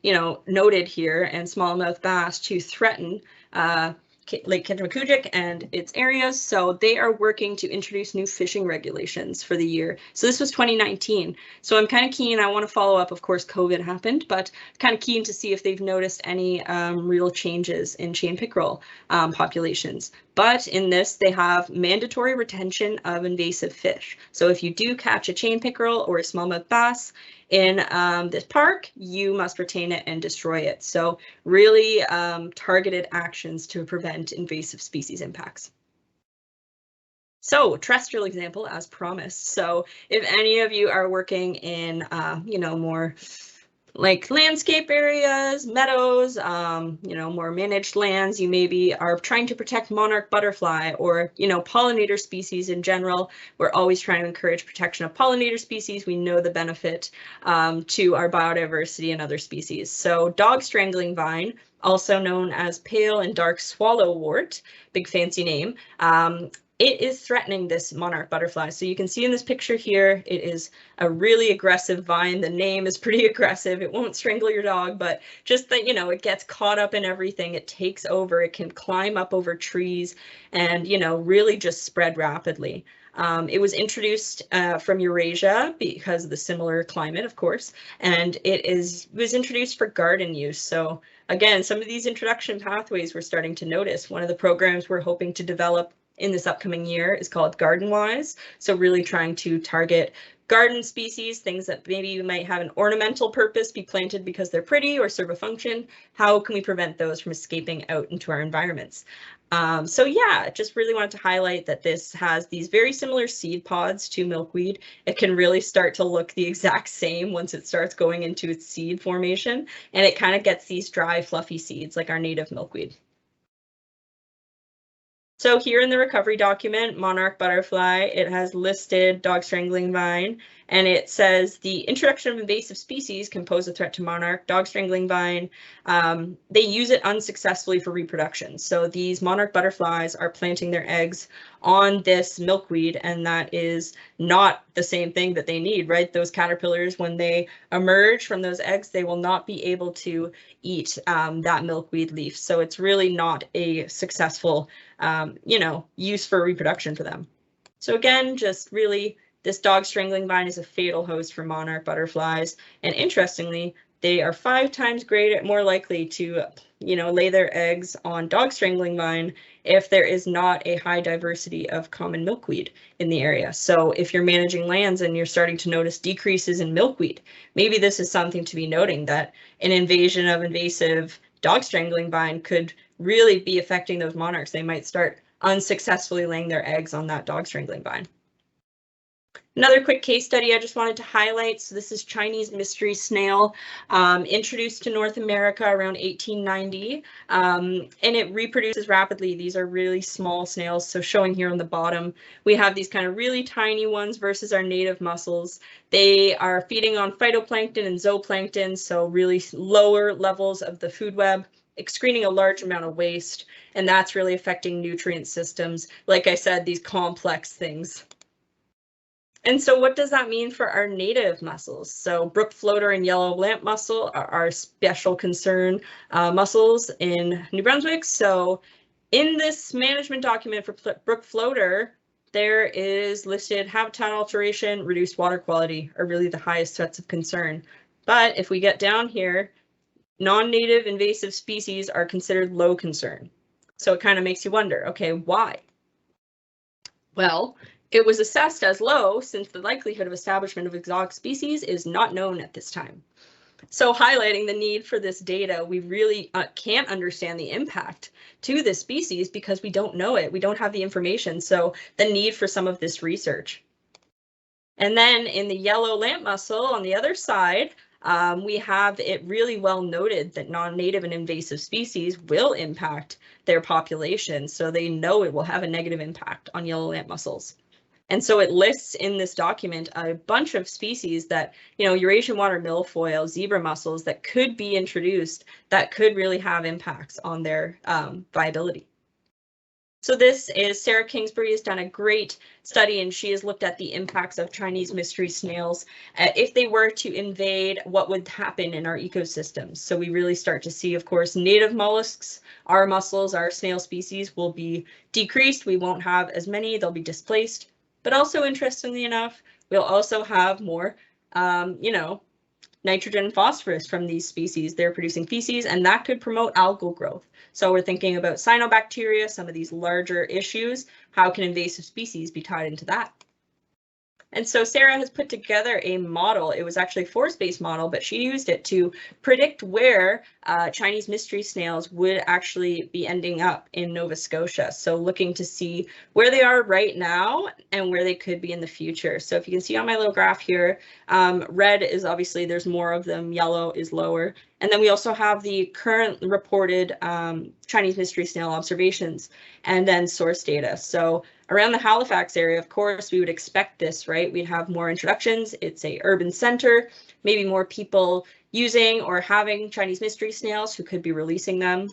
you know, noted here, and smallmouth bass to threaten Lake Kejimkujik and its areas. So they are working to introduce new fishing regulations for the year. So this was 2019. So I'm kind of keen, I want to follow up, of course, COVID happened, but kind of keen to see if they've noticed any real changes in chain pickerel populations. But in this, they have mandatory retention of invasive fish. So if you do catch a chain pickerel or a smallmouth bass in this park, you must retain it and destroy it. So really targeted actions to prevent invasive species impacts. So terrestrial example as promised. So if any of you are working in, you know, more like landscape areas, meadows, you know, more managed lands, you maybe are trying to protect monarch butterfly or, you know, pollinator species in general. We're always trying to encourage protection of pollinator species. We know the benefit to our biodiversity and other species. So dog strangling vine, also known as pale and dark swallowwort, big fancy name, it is threatening this monarch butterfly. So you can see in this picture here, it is a really aggressive vine. The name is pretty aggressive. It won't strangle your dog, but just that, you know, it gets caught up in everything. It takes over, it can climb up over trees and, you know, really just spread rapidly. It was introduced from Eurasia because of the similar climate, of course, and it was introduced for garden use. So again, some of these introduction pathways we're starting to notice. One of the programs we're hoping to develop in this upcoming year is called Garden Wise. So really trying to target garden species, things that maybe you might have an ornamental purpose, be planted because they're pretty or serve a function. How can we prevent those from escaping out into our environments? So yeah, just really wanted to highlight that this has these very similar seed pods to milkweed. It can really start to look the exact same once it starts going into its seed formation, and it kind of gets these dry, fluffy seeds like our native milkweed. So here in the recovery document, monarch butterfly, it has listed dog strangling vine, and it says the introduction of invasive species can pose a threat to monarch. Dog strangling vine, they use it unsuccessfully for reproduction. So these monarch butterflies are planting their eggs on this milkweed, and that is not the same thing that they need, right? Those caterpillars, when they emerge from those eggs, they will not be able to eat that milkweed leaf. So it's really not a successful you know, use for reproduction for them. So again, just really, this dog strangling vine is a fatal host for monarch butterflies. And interestingly, they are 5 times more likely to, you know, lay their eggs on dog strangling vine if there is not a high diversity of common milkweed in the area. So if you're managing lands and you're starting to notice decreases in milkweed, maybe this is something to be noting, that an invasion of invasive dog strangling vine could really be affecting those monarchs. They might start unsuccessfully laying their eggs on that dog strangling vine. Another quick case study I just wanted to highlight. So this is Chinese mystery snail, introduced to North America around 1890, and it reproduces rapidly. These are really small snails. So showing here on the bottom, we have these kind of really tiny ones versus our native mussels. They are feeding on phytoplankton and zooplankton, so really lower levels of the food web, excreting a large amount of waste, and that's really affecting nutrient systems. Like I said, these complex things. And so what does that mean for our native mussels? So brook floater and yellow lamp mussel are our special concern mussels in New Brunswick. So in this management document for brook floater, there is listed habitat alteration, reduced water quality are really the highest threats of concern. But if we get down here, non-native invasive species are considered low concern. So it kind of makes you wonder, okay, why? Well, it was assessed as low since the likelihood of establishment of exotic species is not known at this time. So highlighting the need for this data, we really can't understand the impact to this species because we don't know it. We don't have the information. So the need for some of this research. And then in the yellow lamp mussel on the other side, we have it really well noted that non-native and invasive species will impact their population. So they know it will have a negative impact on yellow lamp mussels. And so it lists in this document a bunch of species that, Eurasian water milfoil, zebra mussels that could be introduced that could really have impacts on their viability. So this is Sarah Kingsbury has done a great study, and she has looked at the impacts of Chinese mystery snails. If they were to invade, what would happen in our ecosystems? So we really start to see, of course, native mollusks, our mussels, our snail species will be decreased. We won't have as many, they'll be displaced. But also, interestingly enough, we'll also have more, nitrogen and phosphorus from these species. They're producing feces, and that could promote algal growth. So we're thinking about cyanobacteria, some of these larger issues. How can invasive species be tied into that? And so Sarah has put together a model. It was actually a forest-based model, but she used it to predict where Chinese mystery snails would actually be ending up in Nova Scotia. So looking to see where they are right now and where they could be in the future. So if you can see on my little graph here, red is obviously there's more of them, yellow is lower. And then we also have the current reported Chinese mystery snail observations and then source data. So around the Halifax area, of course, we would expect this, right? We'd have more introductions. It's a urban center, maybe more people using or having Chinese mystery snails who could be releasing them.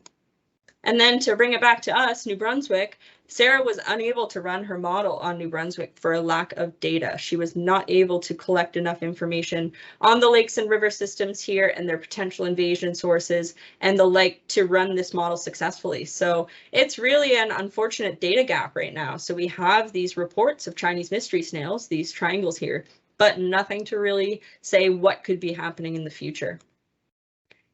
And then to bring it back to us, New Brunswick, Sarah was unable to run her model on New Brunswick for a lack of data. She was not able to collect enough information on the lakes and river systems here and their potential invasion sources and the like to run this model successfully. So it's really an unfortunate data gap right now. So we have these reports of Chinese mystery snails, these triangles here, but nothing to really say what could be happening in the future.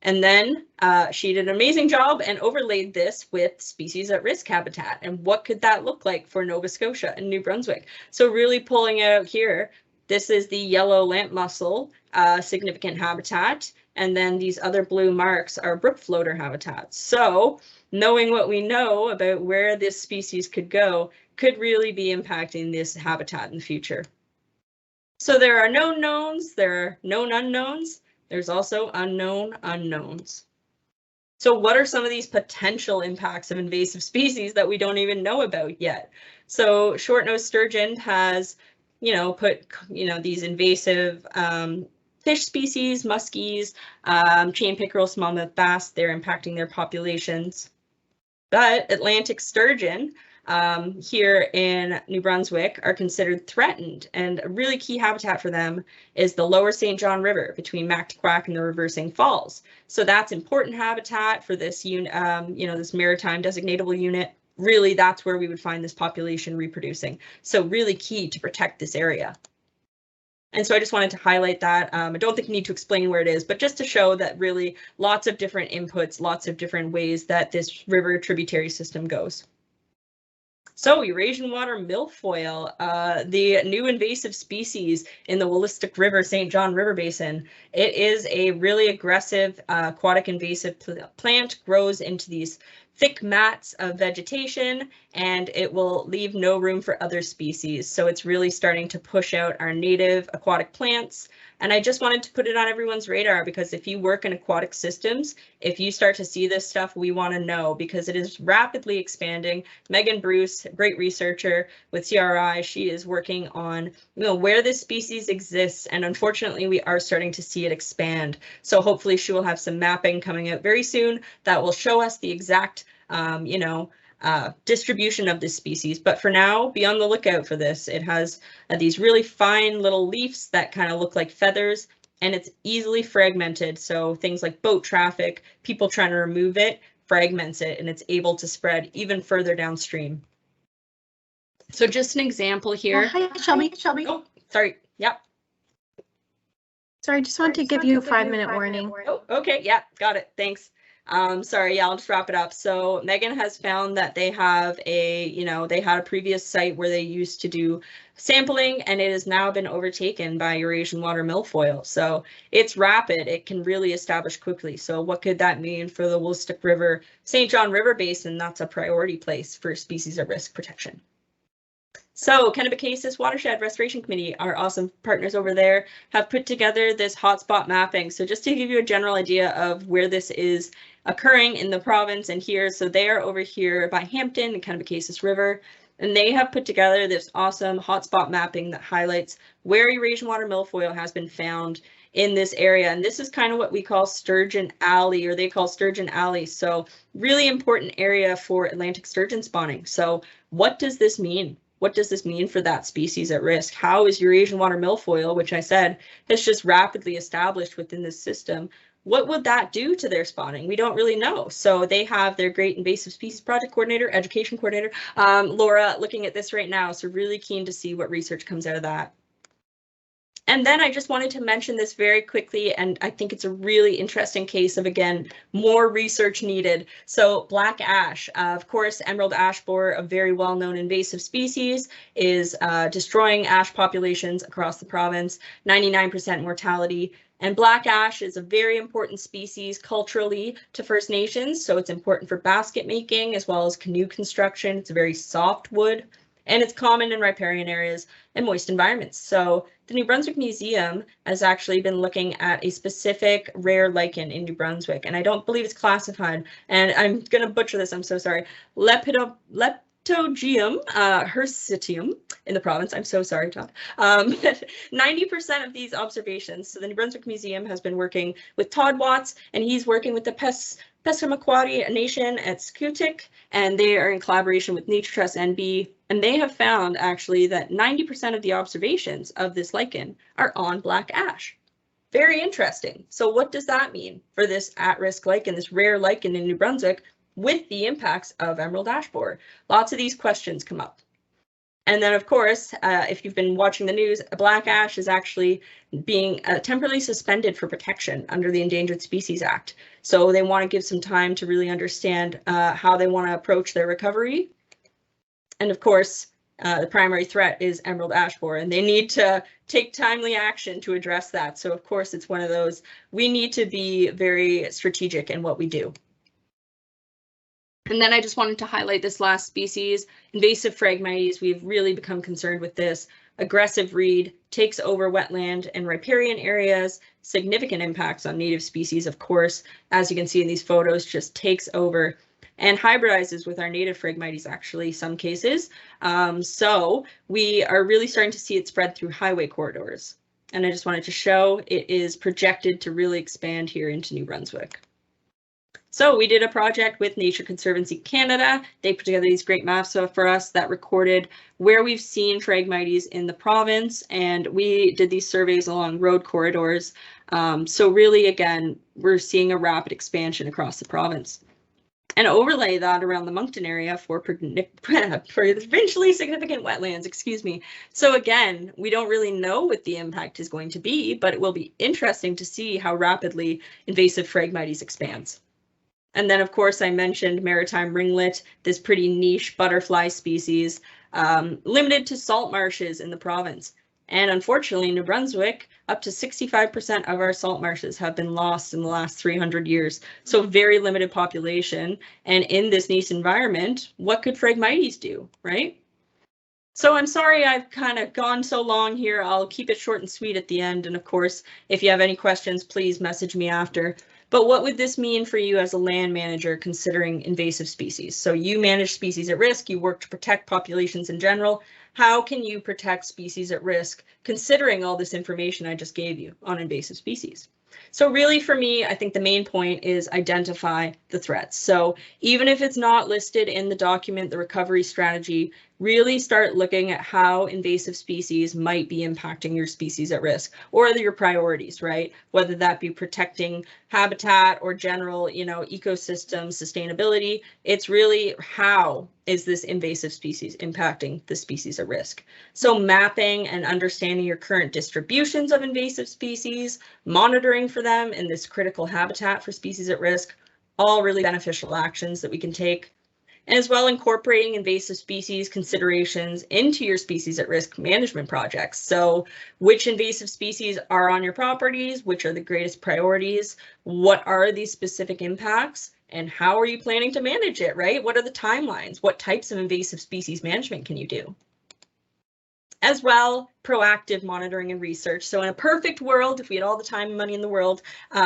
And then she did an amazing job and overlaid this with species at risk habitat. And what could that look like for Nova Scotia and New Brunswick? So really pulling out here, this is the yellow lamp mussel, significant habitat. And then these other blue marks are brook floater habitats. So knowing what we know about where this species could go could really be impacting this habitat in the future. So there are known knowns, there are known unknowns. There's also unknown unknowns. So what are some of these potential impacts of invasive species that we don't even know about yet? So short-nosed sturgeon has, put, these invasive fish species, muskies, chain pickerel, smallmouth bass, they're impacting their populations. But Atlantic sturgeon, here in New Brunswick are considered threatened, and a really key habitat for them is the lower St. John River between Mactaquac and the Reversing Falls. So that's important habitat for this this maritime designatable unit. Really, that's where we would find this population reproducing. So really key to protect this area. And so I just wanted to highlight that. I don't think you need to explain where it is, but just to show that really lots of different inputs, lots of different ways that this river tributary system goes. So Eurasian water milfoil, the new invasive species in the Willistic River, St. John River Basin. It is a really aggressive aquatic invasive plant, grows into these thick mats of vegetation, and it will leave no room for other species. So it's really starting to push out our native aquatic plants. And I just wanted to put it on everyone's radar because if you work in aquatic systems, if you start to see this stuff, we want to know because it is rapidly expanding. Megan Bruce, great researcher with CRI, she is working on where this species exists, and unfortunately we are starting to see it expand. So hopefully she will have some mapping coming out very soon that will show us the exact distribution of this species. But for now, be on the lookout for this. It has these really fine little leaves that kind of look like feathers, and it's easily fragmented. So things like boat traffic, people trying to remove it, fragments it, and it's able to spread even further downstream. So just an example here. Hi, Shelby. Oh, sorry. Yep. Sorry, I just wanted to give you a 5-minute warning. Oh, okay. Yeah, got it. Thanks. Sorry, yeah, I'll just wrap it up. So Megan has found that they have they had a previous site where they used to do sampling, and it has now been overtaken by Eurasian water milfoil. So it's rapid. It can really establish quickly. So what could that mean for the Woolstick River, St. John River Basin? That's a priority place for species at risk protection. So Kennebecasis Watershed Restoration Committee, our awesome partners over there, have put together this hotspot mapping. So just to give you a general idea of where this is occurring in the province and here, so they are over here by Hampton and Kennebecasis River, and they have put together this awesome hotspot mapping that highlights where Eurasian water milfoil has been found in this area. And this is kind of what we call Sturgeon Alley, or they call Sturgeon Alley. So really important area for Atlantic sturgeon spawning. So what does this mean? What does this mean for that species at risk? How is Eurasian water milfoil, which I said has just rapidly established within this system, what would that do to their spawning? We don't really know. So they have their great invasive species project coordinator, education coordinator, Laura, looking at this right now. So really keen to see what research comes out of that. And then I just wanted to mention this very quickly, and I think it's a really interesting case of, again, more research needed. So black ash, of course, emerald ash borer, a very well-known invasive species, is destroying ash populations across the province, 99% mortality. And black ash is a very important species culturally to First Nations, so it's important for basket making as well as canoe construction. It's a very soft wood, and it's common in riparian areas and moist environments. So the New Brunswick Museum has actually been looking at a specific rare lichen in New Brunswick, and I don't believe it's classified, and I'm going to butcher this, I'm so sorry, Leptogeum hircitium in the province. I'm so sorry, Todd. 90% of these observations, so the New Brunswick Museum has been working with Todd Watts, and he's working with the Passamaquoddy Nation at Aquatic, and they are in collaboration with Nature Trust NB, and they have found actually that 90% of the observations of this lichen are on black ash. Very interesting. So what does that mean for this at-risk lichen, this rare lichen in New Brunswick, with the impacts of emerald ash borer? Lots of these questions come up. And then, of course, if you've been watching the news, black ash is actually being temporarily suspended for protection under the Endangered Species Act. So they want to give some time to really understand how they want to approach their recovery. And of course, the primary threat is emerald ash borer, and they need to take timely action to address that. So of course, it's one of those, we need to be very strategic in what we do. And then I just wanted to highlight this last species, Invasive Phragmites. We've really become concerned with this. Aggressive reed, takes over wetland and riparian areas, significant impacts on native species, of course, as you can see in these photos, just takes over and hybridizes with our native Phragmites, actually, some cases. So we are really starting to see it spread through highway corridors. And I just wanted to show it is projected to really expand here into New Brunswick. So we did a project with Nature Conservancy Canada. They put together these great maps for us that recorded where we've seen Phragmites in the province, and we did these surveys along road corridors. So really, again, we're seeing a rapid expansion across the province. And overlay that around the Moncton area for provincially significant wetlands, excuse me. So again, we don't really know what the impact is going to be, but it will be interesting to see how rapidly invasive Phragmites expands. And then, of course, I mentioned maritime ringlet, this pretty niche butterfly species, limited to salt marshes in the province. And unfortunately, in New Brunswick, up to 65% of our salt marshes have been lost in the last 300 years. So very limited population. And in this niche environment, what could Phragmites do, right? So I'm sorry I've kind of gone so long here. I'll keep it short and sweet at the end. And of course, if you have any questions, please message me after. But what would this mean for you as a land manager considering invasive species? So you manage species at risk, you work to protect populations in general. How can you protect species at risk considering all this information I just gave you on invasive species. So really for me, I think the main point is identify the threats. So even if it's not listed in the document, the recovery strategy, really start looking at how invasive species might be impacting your species at risk, or your priorities, right? Whether that be protecting habitat or general, ecosystem sustainability, it's really how is this invasive species impacting the species at risk. So mapping and understanding your current distributions of invasive species, monitoring for them in this critical habitat for species at risk, all really beneficial actions that we can take. And as well, incorporating invasive species considerations into your species at risk management projects. So which invasive species are on your properties, which are the greatest priorities, what are these specific impacts, and how are you planning to manage it, right? What are the timelines? What types of invasive species management can you do? As well, proactive monitoring and research. So in a perfect world, if we had all the time and money in the world,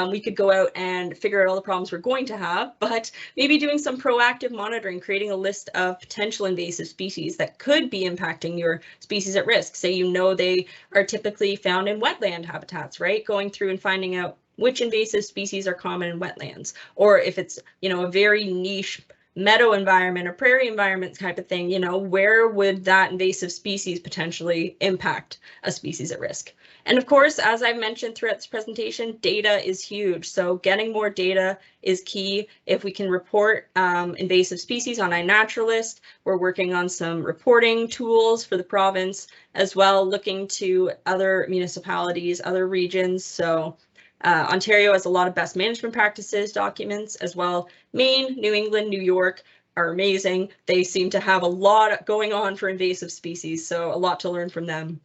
we could go out and figure out all the problems we're going to have, but maybe doing some proactive monitoring, creating a list of potential invasive species that could be impacting your species at risk. Say they are typically found in wetland habitats, right? Going through and finding out which invasive species are common in wetlands, or if it's, a very niche meadow environment or prairie environment type of thing, where would that invasive species potentially impact a species at risk? And of course, as I've mentioned throughout this presentation, data is huge. So getting more data is key. If we can report invasive species on iNaturalist, we're working on some reporting tools for the province, as well looking to other municipalities, other regions. So Ontario has a lot of best management practices documents as well. Maine, New England, New York are amazing. They seem to have a lot going on for invasive species, so a lot to learn from them.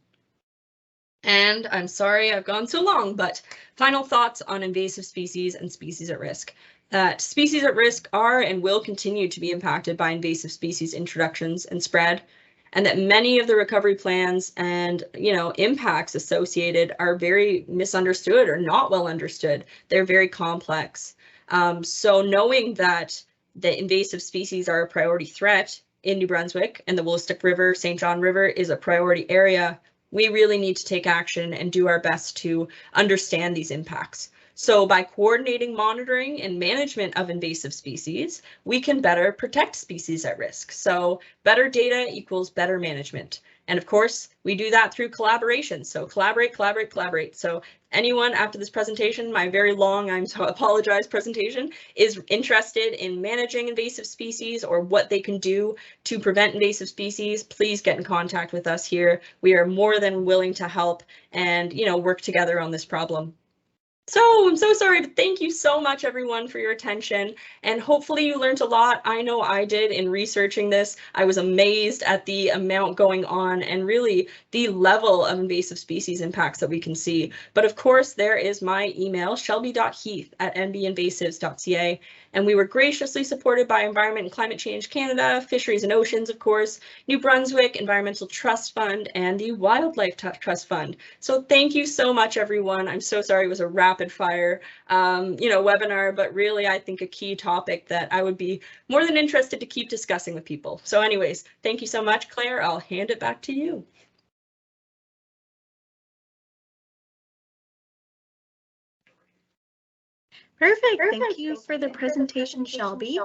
And I'm sorry I've gone so long, but final thoughts on invasive species and species at risk. That species at risk are and will continue to be impacted by invasive species introductions and spread, and that many of the recovery plans and impacts associated are very misunderstood or not well understood. They're very complex. So knowing that the invasive species are a priority threat in New Brunswick and the Willistic River, St. John River is a priority area, we really need to take action and do our best to understand these impacts. So by coordinating monitoring and management of invasive species, we can better protect species at risk. So better data equals better management. And of course, we do that through collaboration. So collaborate, collaborate, collaborate. So anyone after this presentation, my very long, apologize presentation, is interested in managing invasive species or what they can do to prevent invasive species, please get in contact with us here. We are more than willing to help and work together on this problem. So I'm so sorry, but thank you so much everyone for your attention, and hopefully you learned a lot. I know I did in researching this. I was amazed at the amount going on and really the level of invasive species impacts that we can see. But of course, there is my email, shelby.heath@nbinvasives.ca, and we were graciously supported by Environment and Climate Change Canada, Fisheries and Oceans, of course, New Brunswick Environmental Trust Fund, and the Wildlife Trust Fund. So thank you so much, everyone. I'm so sorry it was a rapid fire, webinar, but really I think a key topic that I would be more than interested to keep discussing with people. So anyways, thank you so much, Claire. I'll hand it back to you. Perfect. Thank you for the presentation, Shelby.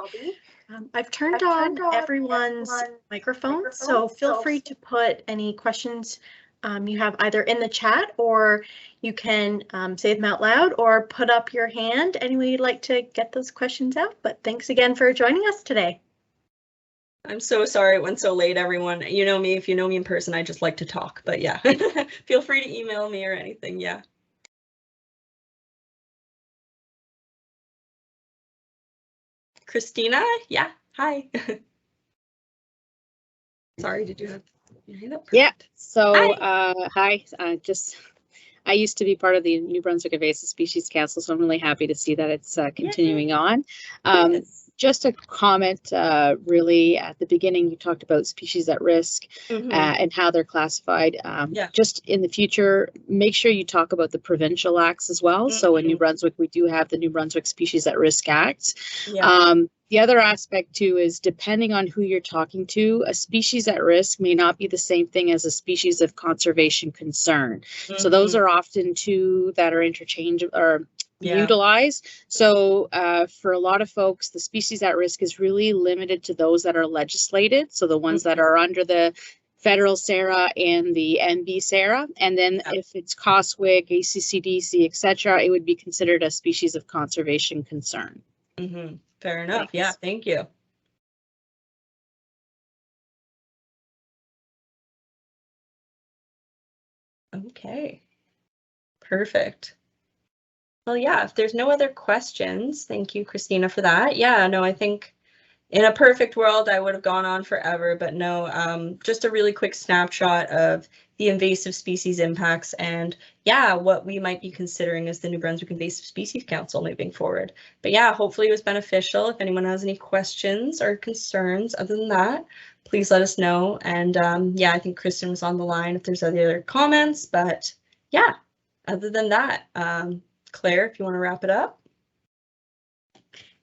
I've turned on everyone's microphone, so feel free to put any questions you have either in the chat, or you can say them out loud or put up your hand any way you'd like to get those questions out. But thanks again for joining us today. I'm so sorry it went so late, everyone. You know me, if you know me in person, I just like to talk, but yeah, feel free to email me or anything, yeah. Christina, yeah, hi. Sorry, did you have your hand up? Yeah, so hi, I used to be part of the New Brunswick Invasive Species Council, so I'm really happy to see that it's continuing on. just a comment, really at the beginning, you talked about species at risk and how they're classified. Just in the future, make sure you talk about the provincial acts as well. So in New Brunswick, we do have the New Brunswick Species at Risk Act. The other aspect too is depending on who you're talking to, a species at risk may not be the same thing as a species of conservation concern. So those are often two that are interchangeable or utilized. So for a lot of folks, the species at risk is really limited to those that are legislated. So the ones that are under the federal SARA and the NB SARA. And then if it's COSWIC, ACCDC, etc., it would be considered a species of conservation concern. Fair enough. Thanks. Yeah, thank you. Okay, perfect. Well, yeah, if there's no other questions, thank you, Christina, for that. Yeah, no, I think in a perfect world, I would have gone on forever, but no, just a really quick snapshot of the invasive species impacts and what we might be considering as the New Brunswick Invasive Species Council moving forward. But yeah, hopefully it was beneficial. If anyone has any questions or concerns other than that, please let us know. And I think Kristen was on the line if there's any other comments, but yeah, other than that, Claire, if you want to wrap it up.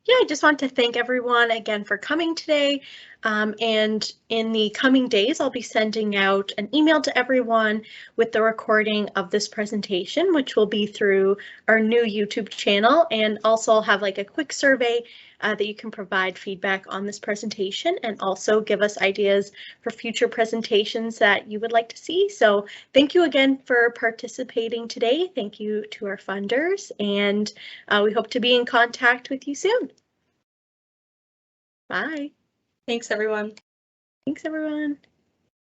Yeah, I just want to thank everyone again for coming today. And in the coming days, I'll be sending out an email to everyone with the recording of this presentation, which will be through our new YouTube channel. And also I'll have like a quick survey that you can provide feedback on this presentation and also give us ideas for future presentations that you would like to see. So thank you again for participating today. Thank you to our funders, and we hope to be in contact with you soon. Bye. Thanks, everyone. Thanks, everyone.